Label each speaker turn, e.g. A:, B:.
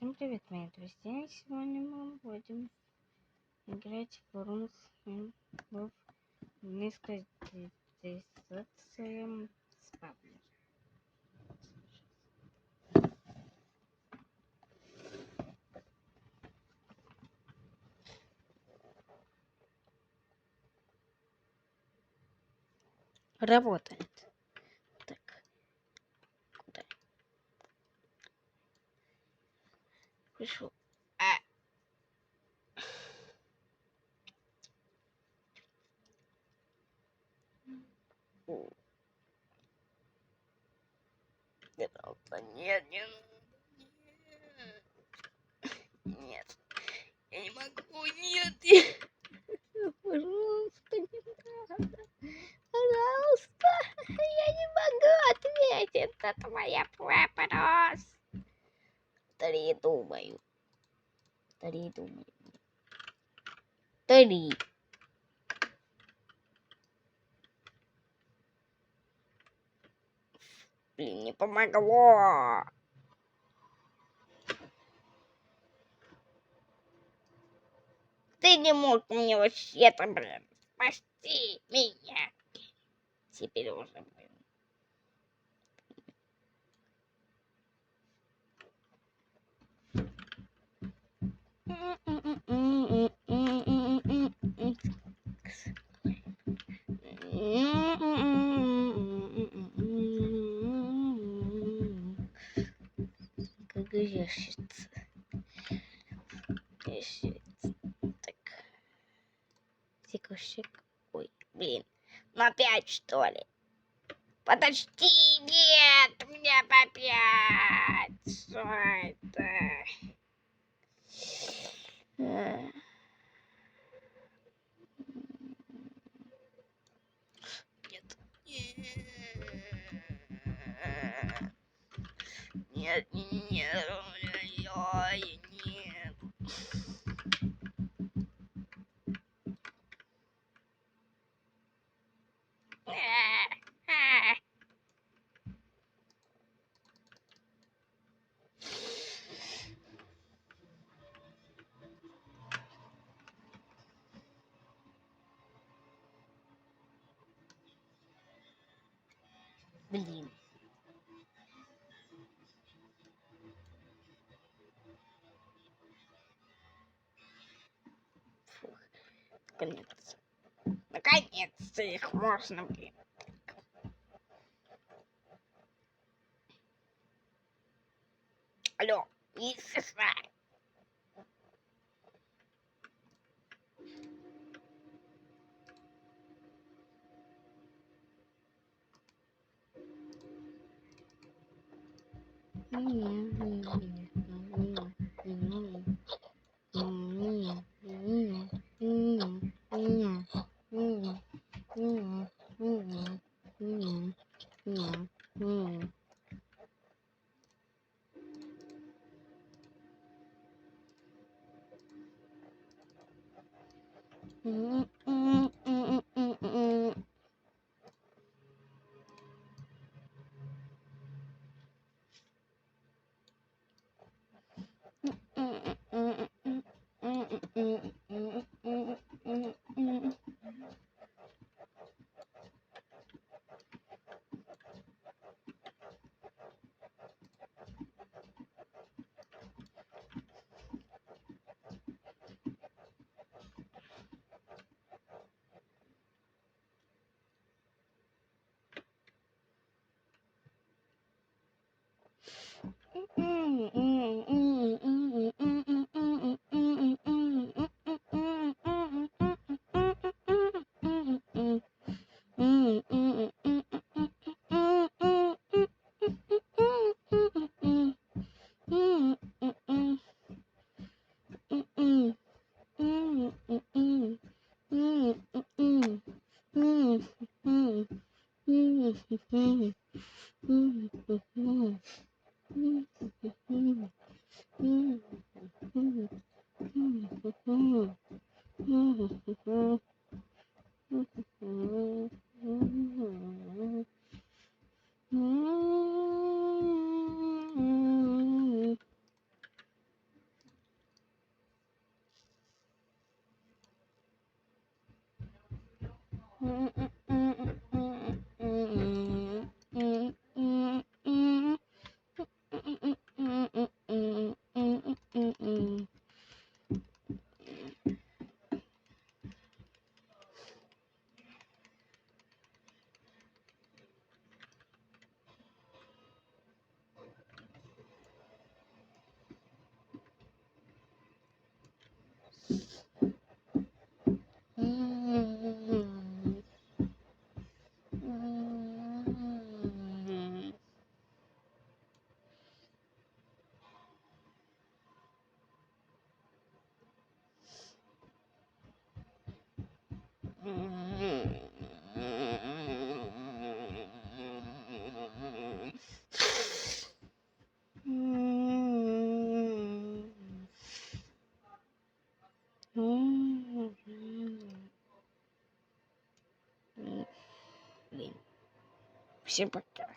A: Всем привет, мои друзья! Сегодня мы будем играть в Rooms в низкодифференциациям спавнер. Работает. Так, куда? Пришел. Нет, нет, я не могу, нет, пожалуйста, не надо, пожалуйста, я не могу ответить на твой вопрос. Три думаю. Три. Блин, не помогло. Ты не мог мне вообще-то, блин, спасти меня. Теперь уже, блин. Как грешится. Так. Секушек. Ой, блин. Ну опять что ли? Подожди, нет, у меня опять. Что это? Нет. Нет, нет, ой, нет. Блин. Фух, наконец-то. Наконец-то их можно, блин. Алло, не сестра. Всем пока.